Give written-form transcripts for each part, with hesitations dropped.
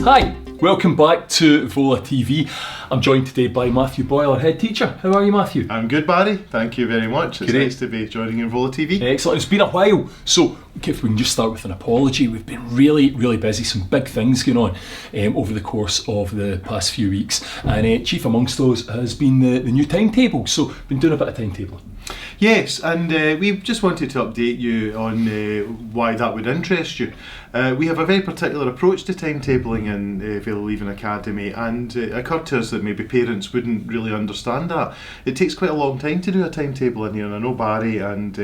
Hi, welcome back to Vola TV. I'm joined today by Matthew Boyle, our head teacher. How are you, Matthew? I'm good, Barry. Thank you very much. It's nice to be joining in Vola TV. Excellent. It's been a while. So, if we can just start with an apology. We've been really busy. Some big things going on over the course of the past few weeks. And chief amongst those has been the new timetable. So, been doing a bit of timetabling. Yes, and we just wanted to update you on why that would interest you. We have a very particular approach to timetabling in Vola Leaving Academy, and it occurred to us that maybe parents wouldn't really understand that. It takes quite a long time to do a timetable in here, and I know Barry and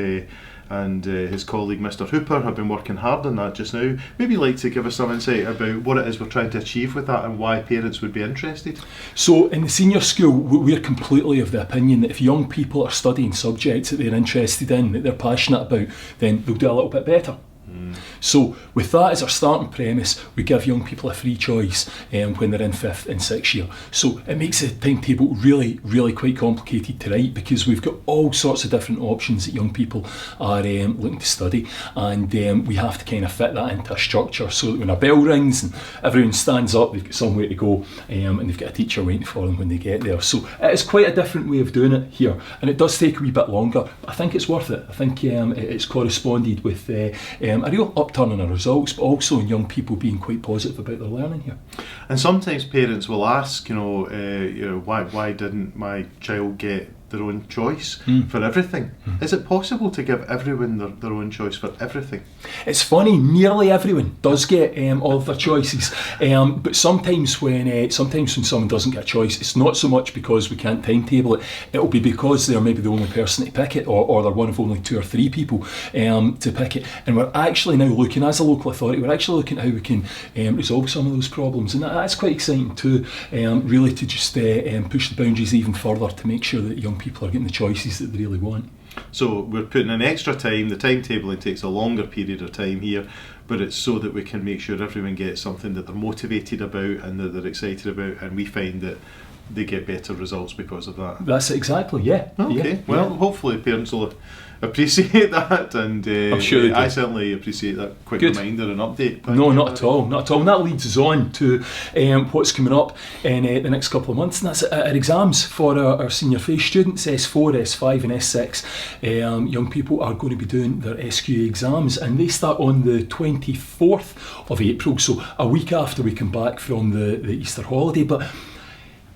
his colleague Mr. Hooper have been working hard on that just now. Maybe you'd like to give us some insight about what it is we're trying to achieve with that and why parents would be interested. So in the senior school, we're completely of the opinion that if young people are studying subjects that they're interested in, that they're passionate about, then they'll do a little bit better. So with that as our starting premise, we give young people a free choice when they're in 5th and 6th year. So it makes the timetable really quite complicated to write, because we've got all sorts of different options that young people are looking to study, and we have to kind of fit that into a structure so that when a bell rings and everyone stands up, they've got somewhere to go, and they've got a teacher waiting for them when they get there. So it is quite a different way of doing it here, and it does take a wee bit longer, but I think it's worth it. I think it's corresponded with a real upturn in our results, but also in young people being quite positive about their learning here. And sometimes parents will ask, why didn't my child get their own choice for everything? Is it possible to give everyone their own choice for everything? It's funny, nearly everyone does get all of their choices, but sometimes when someone doesn't get a choice, it's not so much because we can't timetable it. It'll be because they're maybe the only person to pick it, or they're one of only 2 or 3 people to pick it. And we're actually now looking, as a local authority, we're actually looking at how we can resolve some of those problems, and that's quite exciting too, really to just push the boundaries even further to make sure that young people are getting the choices that they really want. So we're putting in extra time. The timetabling takes a longer period of time here, but it's so that we can make sure everyone gets something that they're motivated about and that they're excited about, and we find that they get better results because of that. That's it, exactly, yeah. Okay, yeah, well, hopefully parents will appreciate that, and I'm sure they do. I certainly appreciate that quick Good. reminder and update. No, not at all. And that leads us on to what's coming up in the next couple of months, and that's our exams for our senior phase students, S4, S5 and S6. Young people are going to be doing their SQA exams, and they start on the 24th of April, so a week after we come back from the Easter holiday. But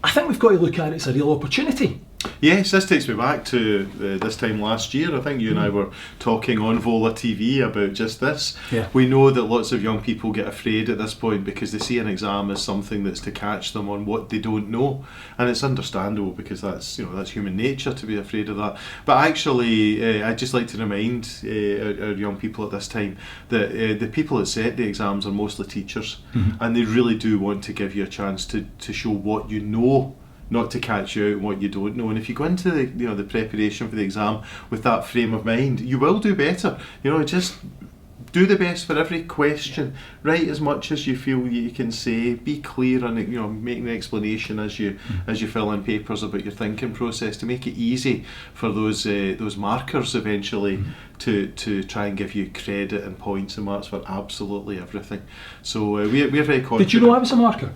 I think we've got to look at it as a real opportunity. Yes, this takes me back to this time last year. I think you and I were talking on Vola TV about just this. Yeah. We know that lots of young people get afraid at this point because they see an exam as something that's to catch them on what they don't know, and it's understandable because that's human nature to be afraid of that. But actually, I'd just like to remind our young people at this time that the people that set the exams are mostly teachers, and they really do want to give you a chance to show what you know, not to catch you out on what you don't know. And if you go into the preparation for the exam with that frame of mind, you will do better. Just do the best for every question. Write as much as you feel you can say. Be clear and making an explanation as you fill in papers about your thinking process to make it easy for those markers eventually to try and give you credit and points and marks for absolutely everything. So we're very confident. Did you know I was a marker?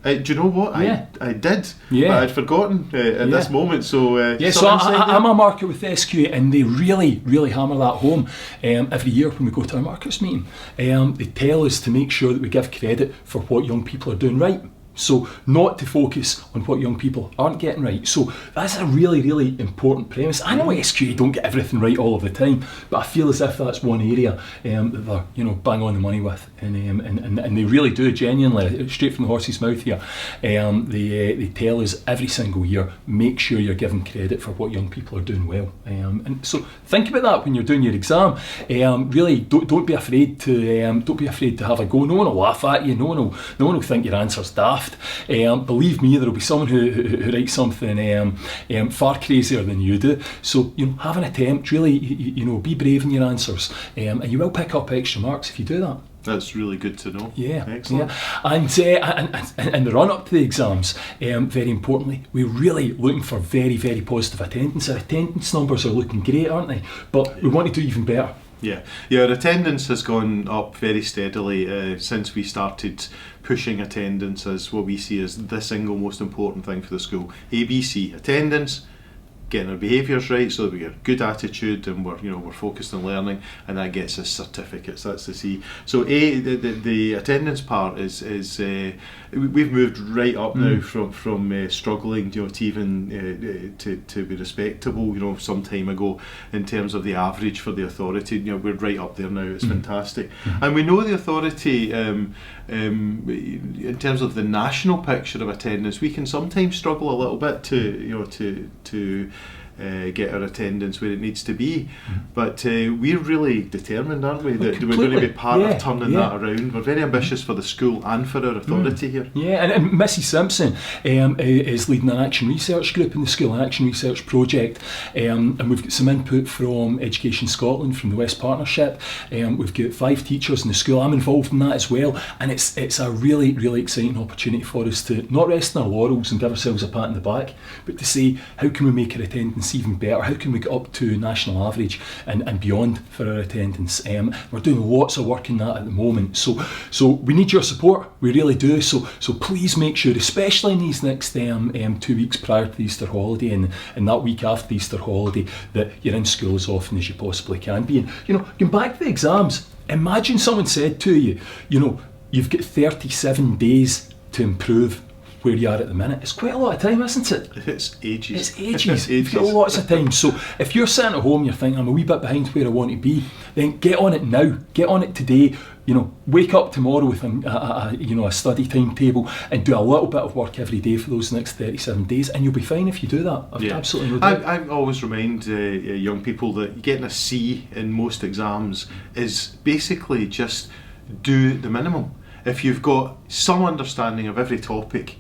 Do you know what? Yeah. I did, yeah. but I'd forgotten at this moment. So I'm a marker with the SQA, and they really hammer that home every year when we go to our markers meeting. They tell us to make sure that we give credit for what young people are doing right. So not to focus on what young people aren't getting right. So that's a really important premise. I know SQA don't get everything right all of the time, but I feel as if that's one area that they're bang on the money with, and they really do, genuinely, straight from the horse's mouth here. They tell us every single year, make sure you're giving credit for what young people are doing well. And so think about that when you're doing your exam. Really, don't be afraid to have a go. No one will laugh at you. No one will think your answer's daft. Believe me, there will be someone who writes something far crazier than you do. So have an attempt. Really, be brave in your answers, and you will pick up extra marks if you do that. That's really good to know. Yeah, excellent. Yeah. And the run up to the exams, very importantly, we're really looking for very positive attendance. Our attendance numbers are looking great, aren't they? But we want to do even better. Yeah, our attendance has gone up very steadily since we started pushing attendance as what we see as the single most important thing for the school. ABC, attendance, getting our behaviours right so that we get good attitude and we're focused on learning, and that gets us certificates. That's the C. So the attendance part is we've moved right up now from struggling to even to be respectable some time ago in terms of the average for the authority. We're right up there now. It's fantastic, and we know the authority in terms of the national picture of attendance. We can sometimes struggle a little bit to get our attendance where it needs to be, but we're really determined, aren't we, that we're going to be part of turning that around. We're very ambitious for the school and for our authority here. Yeah, and Missy Simpson is leading an action research group in the school, an action research project, and we've got some input from Education Scotland, from the West Partnership. We've got 5 teachers in the school. I'm involved in that as well, and it's a really, really exciting opportunity for us to not rest on our laurels and give ourselves a pat on the back, but to say, how can we make our attendance even better? How can we get up to national average and beyond for our attendance? We're doing lots of work in that at the moment, so we need your support, we really do. So please make sure, especially in these next 2 weeks prior to the Easter holiday and that week after the Easter holiday, that you're in school as often as you possibly can be. And going back to the exams, imagine someone said to you, you've got 37 days to improve where you are at the minute. It's quite a lot of time, isn't it? It's ages. It's ages. You've got lots of time. So if you're sitting at home, you're thinking, I'm a wee bit behind where I want to be, then get on it now. Get on it today. Wake up tomorrow with a study timetable and do a little bit of work every day for those next 37 days, and you'll be fine if you do that. I've absolutely no doubt. I always remind young people that getting a C in most exams is basically just do the minimum. If you've got some understanding of every topic,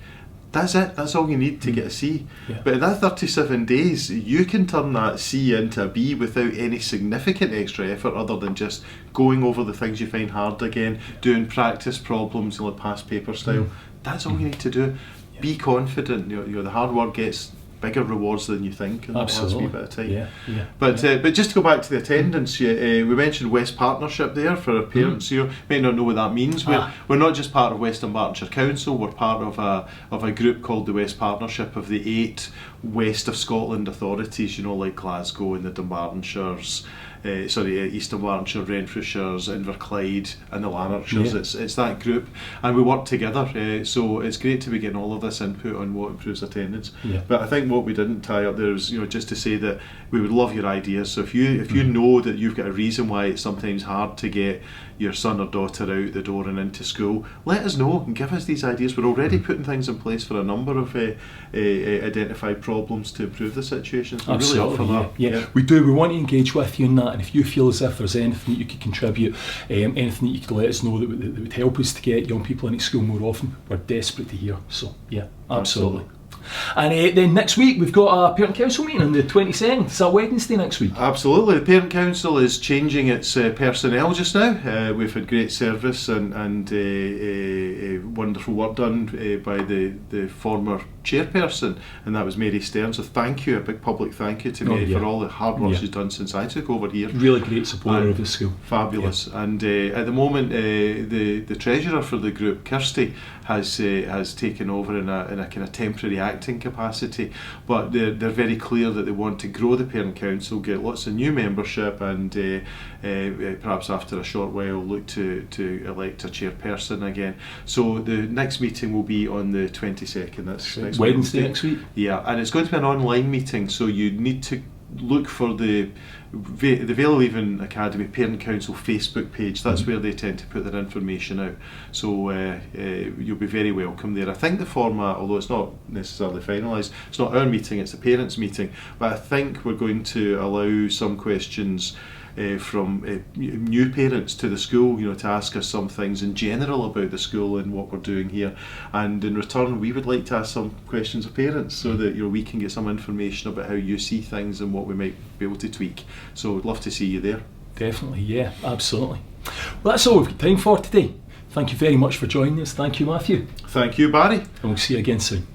that's it. That's all you need to get a C. Yeah. But in that 37 days, you can turn that C into a B without any significant extra effort other than just going over the things you find hard again, doing practice problems in the past paper style. That's all you need to do. Yeah. Be confident. The hard work gets bigger rewards than you think in that last wee bit of time. But just to go back to the attendance, we mentioned West Partnership there for our parents here. May not know what that means. We're not just part of Western Bartonshire Council, we're part of a group called the West Partnership of the 8 West of Scotland authorities, like Glasgow and the Dunbartonshires, Eastern Bartonshire, Renfrewshires, Inverclyde and the Lanarkshires. It's that group, and we work together, so it's great to be getting all of this input on what improves attendance. But I think what we didn't tie up there is just to say that we would love your ideas. So if you know that you've got a reason why it's sometimes hard to get your son or daughter out the door and into school, let us know and give us these ideas. We're already putting things in place for a number of identified problems to improve the situation. So we're really up for that. Yeah, we do. We want to engage with you in that, and if you feel as if there's anything that you could contribute, anything that you could let us know that would help us to get young people into school more often, we're desperate to hear. So yeah, absolutely. And then next week we've got a Parent Council meeting on the 22nd. Is that Wednesday next week? Absolutely. The Parent Council is changing its personnel just now. We've had great service and wonderful work done by the former chairperson, and that was Mary Stern. So thank you, a big public thank you to Mary for all the hard work she's done since I took over here. Really great supporter of the school. Fabulous. And at the moment the treasurer for the group, Kirsty, has taken over in a kind of temporary acting capacity, but they're very clear that they want to grow the Parent Council, get lots of new membership, and perhaps after a short while look to elect a chairperson again. So the next meeting will be on the 22nd. That's next Wednesday next week. Yeah, and it's going to be an online meeting, so you need to look for the Vale of Even Academy Parent Council Facebook page. That's where they tend to put their information out, so you'll be very welcome there. I think the format, although it's not necessarily finalised, it's not our meeting, it's the parents meeting, but I think we're going to allow some questions from new parents to the school, to ask us some things in general about the school and what we're doing here, and in return we would like to ask some questions of parents so that we can get some information about how you see things and what we might be able to tweak. So I'd love to see you there. Definitely, yeah, absolutely. Well, that's all we've got time for today. Thank you very much for joining us. Thank you, Matthew. Thank you, Barry. And we'll see you again soon.